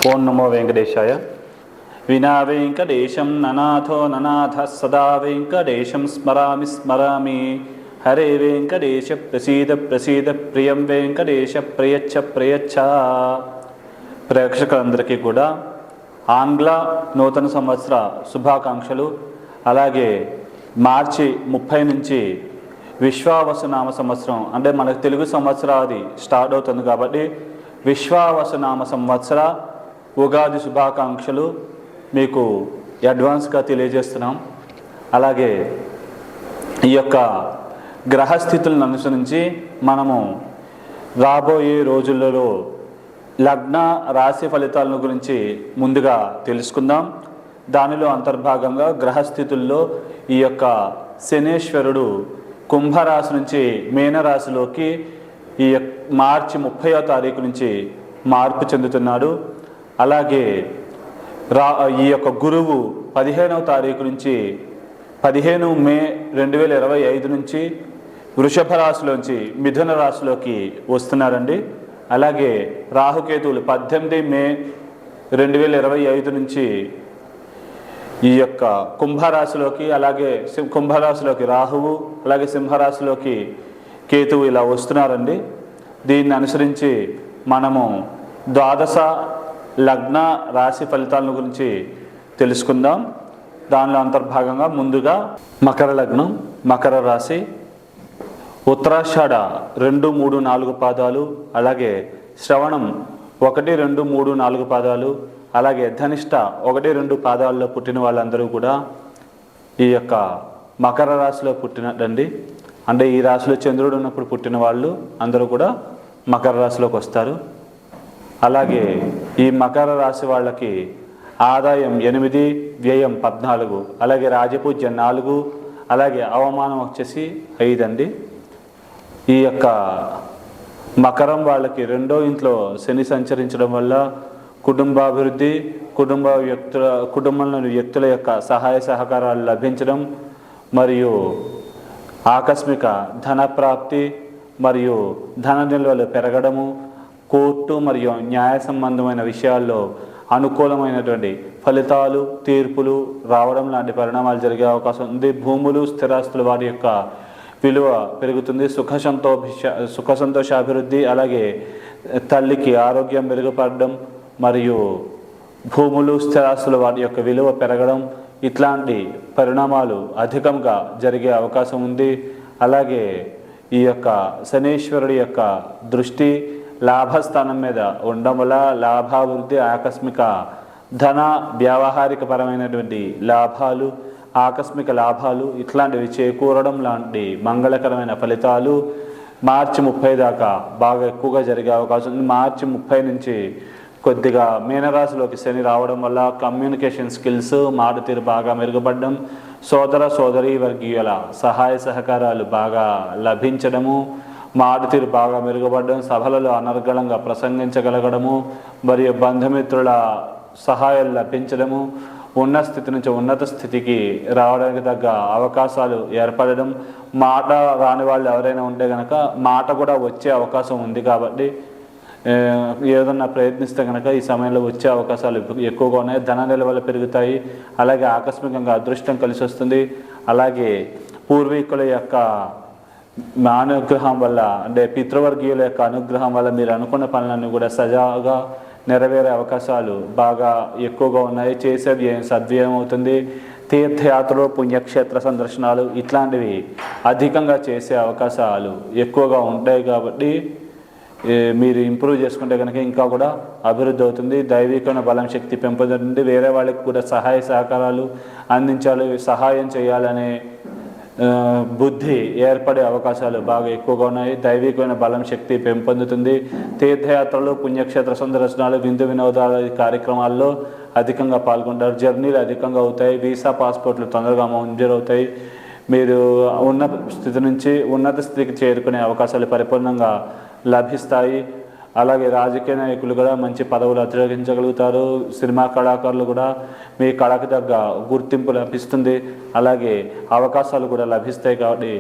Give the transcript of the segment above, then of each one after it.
ఓం నమో వెంకటేశాయ. వినా వెంకటేశం ననాథో ననాథ సదా వెంకటేశం స్మరామి స్మరామి. హరే వెంకటేశ ప్రసీద ప్రసీద ప్రియం వెంకటేశ ప్రయచ్చ ప్రయచ్చ. ప్రేక్షకులందరికీ కూడా ఆంగ్ల నూతన సంవత్సర శుభాకాంక్షలు. అలాగే మార్చి 30 నుంచి విశ్వావసునామ సంవత్సరం అంటే మనకు తెలుగు సంవత్సరాది స్టార్ట్ అవుతుంది కాబట్టి విశ్వావసునామ సంవత్సర ఉగాది శుభాకాంక్షలు మీకు అడ్వాన్స్గా తెలియజేస్తున్నాం. అలాగే ఈ యొక్క గ్రహస్థితులను అనుసరించి మనము రాబోయే రోజులలో లగ్న రాశి ఫలితాలను గురించి ముందుగా తెలుసుకుందాం. దానిలో అంతర్భాగంగా గ్రహస్థితుల్లో ఈ యొక్క శనేశ్వరుడు కుంభరాశి నుంచి మీనరాశిలోకి ఈ మార్చి 30వ తారీఖు నుంచి మార్పు చెందుతున్నాడు. అలాగే ఈ యొక్క గురువు 15వ తారీఖు నుంచి 15 మే 2025 నుంచి వృషభ రాశిలోంచి మిథున రాశిలోకి వస్తున్నారండి. అలాగే రాహుకేతువులు 18 మే 2025 నుంచి ఈ యొక్క కుంభరాశిలోకి, అలాగే కుంభరాశిలోకి రాహువు, అలాగే సింహరాశిలోకి కేతువు ఇలా వస్తున్నారండి. దీన్ని అనుసరించి మనము ద్వాదశ లగ్న రాశి ఫలితాల గురించి తెలుసుకుందాం. దానిలో అంతర్భాగంగా ముందుగా మకర లగ్నం, మకర రాశి, ఉత్తరాషాఢ 2, 3, 4 పాదాలు, అలాగే శ్రవణం 1, 2, 3, 4 పాదాలు, అలాగే ధనిష్ట 1, 2 పాదాల్లో పుట్టిన వాళ్ళందరూ కూడా ఈ యొక్క మకర రాశిలో పుట్టినట్టండి. అంటే ఈ రాశిలో చంద్రుడు ఉన్నప్పుడు పుట్టిన వాళ్ళు అందరూ కూడా మకర రాశిలోకి వస్తారు. అలాగే ఈ మకర రాశి వాళ్ళకి ఆదాయం 8, వ్యయం 14, అలాగే రాజపూజ్యం 4, అలాగే అవమానం వచ్చేసి 5 అండి. ఈ యొక్క మకరం వాళ్ళకి 2వ ఇంట్లో శని సంచరించడం వల్ల కుటుంబాభివృద్ధి, కుటుంబంలోని వ్యక్తుల యొక్క సహాయ సహకారాలు లభించడం, మరియు ఆకస్మిక ధనప్రాప్తి మరియు ధన నిల్వలు పెరగడము, కోర్టు మరియు న్యాయ సంబంధమైన విషయాల్లో అనుకూలమైనటువంటి ఫలితాలు, తీర్పులు రావడం లాంటి పరిణామాలు జరిగే అవకాశం ఉంది. భూములు, స్థిరాస్తులు వాటి యొక్క విలువ పెరుగుతుంది. సుఖ సంతోషాభివృద్ధి, అలాగే తల్లికి ఆరోగ్యం మెరుగుపడడం మరియు భూములు, స్థిరాస్తులు వాటి యొక్క విలువ పెరగడం, ఇట్లాంటి పరిణామాలు అధికంగా జరిగే అవకాశం ఉంది. అలాగే ఈ యొక్క శనీశ్వరుడి యొక్క దృష్టి లాభస్థానం మీద ఉండడం వల్ల లాభాభివృద్ధి, ఆకస్మిక ధన వ్యావహారిక పరమైనటువంటి లాభాలు, ఆకస్మిక లాభాలు ఇట్లాంటివి చేకూరడం లాంటి మంగళకరమైన ఫలితాలు మార్చి 30 దాకా బాగా ఎక్కువగా జరిగే అవకాశం ఉంది. మార్చి 30 నుంచి కొద్దిగా మీనరాశిలోకి శని రావడం వల్ల కమ్యూనికేషన్ స్కిల్స్, మాట తీరు బాగా మెరుగుపడడం, సోదర సోదరీ వర్గీయుల సహాయ సహకారాలు బాగా లభించడము, మాట తీరు బాగా మెరుగుపడడం, సభలలో అనర్గళంగా ప్రసంగించగలగడము, మరియు బంధుమిత్రుల సహాయాలు లభించడము, ఉన్న స్థితి నుంచి ఉన్నత స్థితికి రావడానికి తగ్గ అవకాశాలు ఏర్పడడం, మాట రాని వాళ్ళు ఎవరైనా ఉంటే కనుక మాట కూడా వచ్చే అవకాశం ఉంది. కాబట్టి ఏదన్నా ప్రయత్నిస్తే కనుక ఈ సమయంలో వచ్చే అవకాశాలు ఎక్కువగా ఉన్నాయి. ధన నిల్వలు పెరుగుతాయి. అలాగే ఆకస్మికంగా అదృష్టం కలిసి వస్తుంది. అలాగే పూర్వీకుల యొక్క అనుగ్రహం వల్ల, అంటే పితృవర్గీయుల యొక్క అనుగ్రహం వల్ల మీరు అనుకున్న పనులన్నీ కూడా సజావుగా నెరవేరే అవకాశాలు బాగా ఎక్కువగా ఉన్నాయి. చేసే సద్వ్యయం అవుతుంది. తీర్థయాత్రలు, పుణ్యక్షేత్ర సందర్శనాలు ఇట్లాంటివి అధికంగా చేసే అవకాశాలు ఎక్కువగా ఉంటాయి. కాబట్టి మీరు ఇంప్రూవ్ చేసుకుంటే కనుక ఇంకా కూడా అభివృద్ధి అవుతుంది. దైవికమైన బలం, శక్తి పెంపొందుతుంది. వేరే వాళ్ళకి కూడా సహాయ సహకారాలు అందించాలి, సహాయం చేయాలనే బుద్ధి ఏర్పడే అవకాశాలు బాగా ఎక్కువగా ఉన్నాయి. దైవికమైన బలం, శక్తి పెంపొందుతుంది. తీర్థయాత్రలు, పుణ్యక్షేత్ర సందర్శనాలు, విందు వినోదాల కార్యక్రమాల్లో అధికంగా పాల్గొంటారు. జర్నీలు అధికంగా అవుతాయి. వీసా, పాస్పోర్ట్లు తొందరగా మంజూరవుతాయి. మీరు ఉన్న స్థితి నుంచి ఉన్నత స్థితికి చేరుకునే అవకాశాలు పరిపూర్ణంగా లభిస్తాయి. అలాగే రాజకీయ నాయకులు కూడా మంచి పదవులు అధిరోహించగలుగుతారు. సినిమా కళాకారులు కూడా మీ కళకు తగ్గ గుర్తింపు లభిస్తుంది. అలాగే అవకాశాలు కూడా లభిస్తాయి కాబట్టి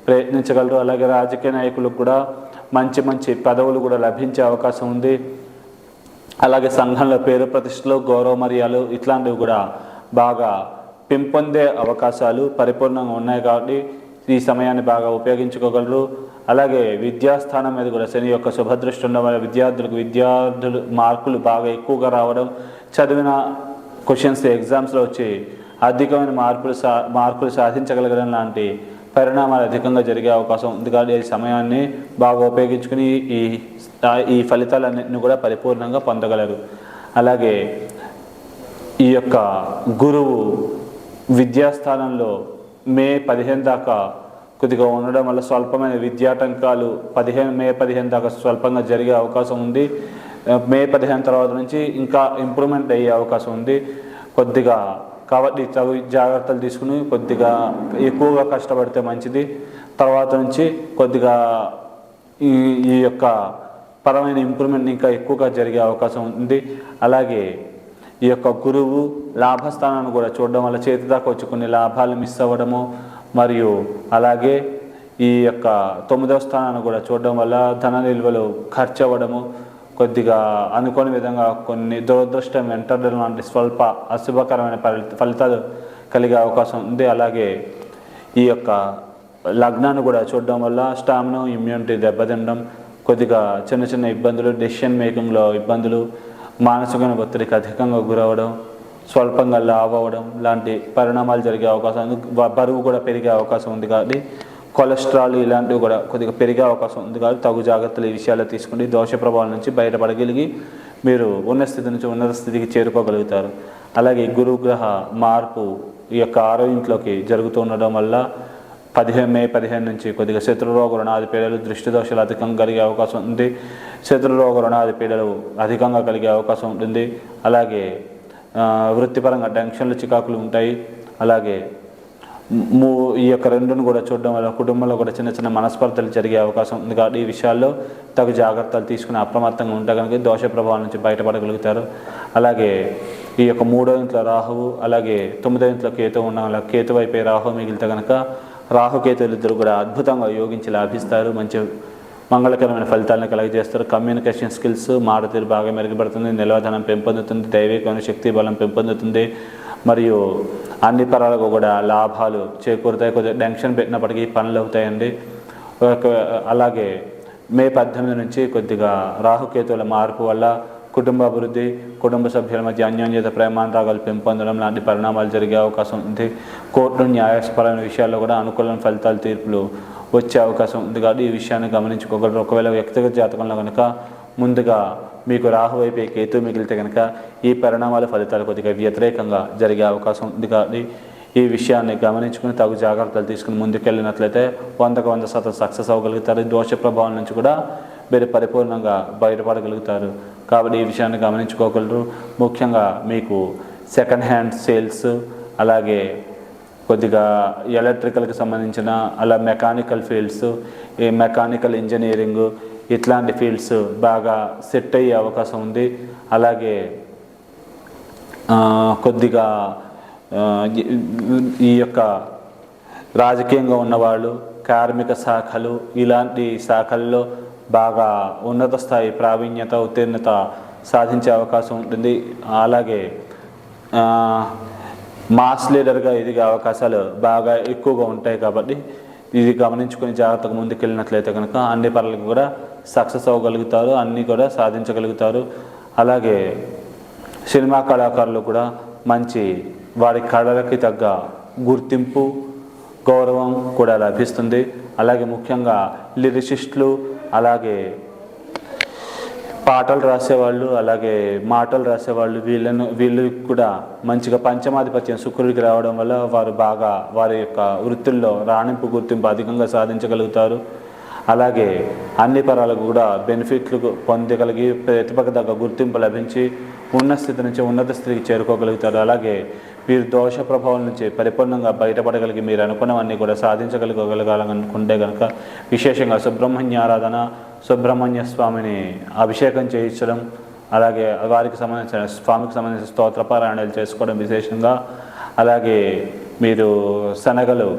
ప్రయత్నించగలరు. అలాగే రాజకీయ నాయకులకు కూడా మంచి మంచి పదవులు కూడా లభించే అవకాశం ఉంది. అలాగే సంఘంలో పేరు ప్రతిష్టలు, గౌరవ మర్యాదలు ఇట్లాంటివి కూడా బాగా పెంపొందే అవకాశాలు పరిపూర్ణంగా ఉన్నాయి కాబట్టి ఈ సమయాన్ని బాగా ఉపయోగించుకోగలరు. అలాగే విద్యాస్థానం మీద కూడా శని యొక్క శుభదృష్టి ఉండడం వల్ల విద్యార్థులు మార్కులు బాగా ఎక్కువగా రావడం, చదివిన క్వశ్చన్స్ ఎగ్జామ్స్లో వచ్చి అధికమైన మార్కులు సాధించగలగడం లాంటి పరిణామాలు అధికంగా జరిగే అవకాశం ఉంది. కాబట్టి ఈ సమయాన్ని బాగా ఉపయోగించుకుని ఈ ఫలితాలన్నింటినీ కూడా పరిపూర్ణంగా పొందగలరు. అలాగే ఈ యొక్క గురువు విద్యాస్థానంలో మే 15 దాకా కొద్దిగా ఉండడం వల్ల స్వల్పమైన విద్యాటంకాలు మే 15 దాకా స్వల్పంగా జరిగే అవకాశం ఉంది. మే 15 తర్వాత నుంచి ఇంకా ఇంప్రూవ్మెంట్ అయ్యే అవకాశం ఉంది కొద్దిగా. కాబట్టి తగు జాగ్రత్తలు తీసుకుని కొద్దిగా ఎక్కువగా కష్టపడితే మంచిది. తర్వాత నుంచి కొద్దిగా ఈ యొక్క పరమైన ఇంప్రూవ్మెంట్ ఇంకా ఎక్కువగా జరిగే అవకాశం ఉంది. అలాగే ఈ యొక్క గురువు లాభస్థానాన్ని కూడా చూడడం వల్ల చేతి దాకా వచ్చి కొన్ని లాభాలు మిస్ అవ్వడము, మరియు అలాగే ఈ యొక్క 9వ స్థానాన్ని కూడా చూడడం వల్ల ధన నిల్వలు ఖర్చు అవ్వడము, కొద్దిగా అనుకోని విధంగా కొన్ని దురదృష్టం వెంటడం లాంటి స్వల్ప అశుభకరమైన ఫలితాలు కలిగే అవకాశం ఉంది. అలాగే ఈ యొక్క లగ్నాన్ని కూడా చూడడం వల్ల స్టామినా, ఇమ్యూనిటీ దెబ్బతినడం, కొద్దిగా చిన్న చిన్న ఇబ్బందులు, డెసిషన్ మేకింగ్లో ఇబ్బందులు, మానసికమైన ఒత్తిడికి అధికంగా గురవడం, స్వల్పంగా లావ్ అవ్వడం లాంటి పరిణామాలు జరిగే అవకాశం ఉంది. బరువు కూడా పెరిగే అవకాశం ఉంది. కాబట్టి కొలెస్ట్రాల్ ఇలాంటివి కూడా కొద్దిగా పెరిగే అవకాశం ఉంది. కాబట్టి తగు జాగ్రత్తలు ఈ విషయాల్లో తీసుకుని దోష ప్రభావం నుంచి బయటపడగలిగి మీరు ఉన్న స్థితి నుంచి ఉన్నత స్థితికి చేరుకోగలుగుతారు. అలాగే గురుగ్రహ మార్పు ఈ యొక్క 6వ ఇంట్లోకి జరుగుతూ ఉండడం వల్ల మే 15 నుంచి కొద్దిగా శత్రురోగ రుణాది పీడలు, దృష్టి దోషాలు అధికంగా కలిగే అవకాశం ఉంది. శత్రురోగ రుణాది పీడలు అధికంగా కలిగే అవకాశం ఉంటుంది. అలాగే వృత్తిపరంగా టెన్షన్లు, చికాకులు ఉంటాయి. అలాగే ఈ యొక్క రెండును కూడా చూడడం వల్ల కుటుంబంలో కూడా చిన్న చిన్న మనస్పర్ధలు జరిగే అవకాశం ఉంది. కాబట్టి ఈ విషయాల్లో తగు జాగ్రత్తలు తీసుకుని అప్రమత్తంగా ఉంటే కనుక దోష ప్రభావం నుంచి బయటపడగలుగుతారు. అలాగే ఈ యొక్క 3వ ఇంట్లో రాహువు, అలాగే 9వ ఇంట్లో కేతువు ఉండడం వల్ల కేతు వైపే రాహువు మిగిలితే కనుక రాహుకేతువులు ఇద్దరు కూడా అద్భుతంగా యోగించి లాభిస్తారు. మంచి మంగళకరమైన ఫలితాలను కలుగజేస్తారు. కమ్యూనికేషన్ స్కిల్స్, మాట తీరు బాగా మెరుగుపడుతుంది. నిల్వధనం పెంపొందుతుంది. దైవికమైన శక్తి బలం పెంపొందుతుంది. మరియు అన్ని పరాలకు కూడా లాభాలు చేకూరుతాయి. కొద్దిగా టెన్షన్ పెట్టినప్పటికీ పనులు అవుతాయండి. అలాగే మే 18 నుంచి కొద్దిగా రాహుకేతువుల మార్పు వల్ల కుటుంబ అభివృద్ధి, కుటుంబ సభ్యుల మధ్య అన్యోన్యత, ప్రేమానురాగాలు పెంపొందడం లాంటి పరిణామాలు జరిగే అవకాశం ఉంది. కోర్టు, న్యాయపరమైన విషయాల్లో కూడా అనుకూలమైన ఫలితాలు, తీర్పులు వచ్చే అవకాశం ఉంది. కాబట్టి ఈ విషయాన్ని గమనించుకోగలరు. ఒకవేళ వ్యక్తిగత జాతకంలో కనుక ముందుగా మీకు రాహు వైపు కేతు మిగిలితే కనుక ఈ పరిణామాల ఫలితాలు కొద్దిగా వ్యతిరేకంగా జరిగే అవకాశం ఉంది. కాబట్టి ఈ విషయాన్ని గమనించుకుని తగు జాగ్రత్తలు తీసుకుని ముందుకెళ్ళినట్లయితే 100కు 100% సక్సెస్ అవ్వగలుగుతారు. దోష ప్రభావం నుంచి కూడా మీరు పరిపూర్ణంగా బయటపడగలుగుతారు. కాబట్టి ఈ విషయాన్ని గమనించుకోగలరు. ముఖ్యంగా మీకు సెకండ్ హ్యాండ్ సేల్స్, అలాగే కొద్దిగా ఎలక్ట్రికల్కి సంబంధించిన అలా మెకానికల్ ఫీల్డ్స్, ఈ మెకానికల్ ఇంజనీరింగ్ ఇట్లాంటి ఫీల్డ్స్ బాగా సెట్ అయ్యే అవకాశం ఉంది. అలాగే కొద్దిగా ఈ యొక్క రాజకీయంగా ఉన్నవాళ్ళు, కార్మిక శాఖలు ఇలాంటి శాఖల్లో బాగా ఉన్నత స్థాయి ప్రావీణ్యత, ఉత్తీర్ణత సాధించే అవకాశం ఉంటుంది. అలాగే మాస్ లీడర్గా ఎదిగే అవకాశాలు బాగా ఎక్కువగా ఉంటాయి. కాబట్టి ఇది గమనించుకుని జాగ్రత్తగా ముందుకెళ్ళినట్లయితే కనుక అన్ని పనులకు కూడా సక్సెస్ అవ్వగలుగుతారు, అన్నీ కూడా సాధించగలుగుతారు. అలాగే సినిమా కళాకారులు కూడా మంచి వారి కళలకి తగ్గ గుర్తింపు, గౌరవం కూడా లభిస్తుంది. అలాగే ముఖ్యంగా లిరిసిస్టులు, అలాగే పాటలు రాసేవాళ్ళు, అలాగే మాటలు రాసేవాళ్ళు వీళ్ళు కూడా మంచిగా పంచమాధిపత్యం శుక్రుడికి రావడం వల్ల వారు బాగా వారి యొక్క వృత్తుల్లో రాణింపు, గుర్తింపు అధికంగా సాధించగలుగుతారు. అలాగే అన్ని పరాలకు కూడా బెనిఫిట్లు పొందగలిగి ప్రతిభకు తగ్గ గుర్తింపు లభించి ఉన్న స్థితి నుంచి ఉన్నత స్థితికి చేరుకోగలుగుతారు. అలాగే మీరు దోష ప్రభావం నుంచి పరిపూర్ణంగా బయటపడగలిగి మీరు అనుకున్నవన్నీ కూడా సాధించగలగాలనుకుంటే కనుక విశేషంగా సుబ్రహ్మణ్య ఆరాధన, సుబ్రహ్మణ్య స్వామిని అభిషేకం చేయించడం, అలాగే వారికి సంబంధించిన స్వామికి సంబంధించిన స్తోత్రపారాయణాలు చేసుకోవడం విశేషంగా. అలాగే మీరు శనగలు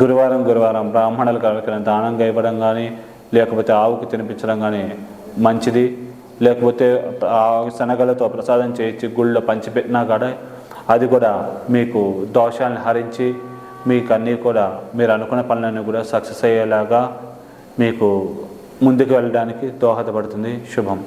గురువారం బ్రాహ్మణులకు ఎవరికైనా దానంగా ఇవ్వడం కానీ లేకపోతే ఆవుకు తినిపించడం కానీ మంచిది. లేకపోతే ఆ శనగలతో ప్రసాదం చేయించి గుళ్ళో పంచిపెట్టినా కూడా అది కూడా మీకు దోషాలను హరించి మీకు అన్నీ కూడా మీరు అనుకున్న పనులన్నీ కూడా సక్సెస్ అయ్యేలాగా మీకు ముందుకు వెళ్ళడానికి దోహదపడుతుంది. శుభం.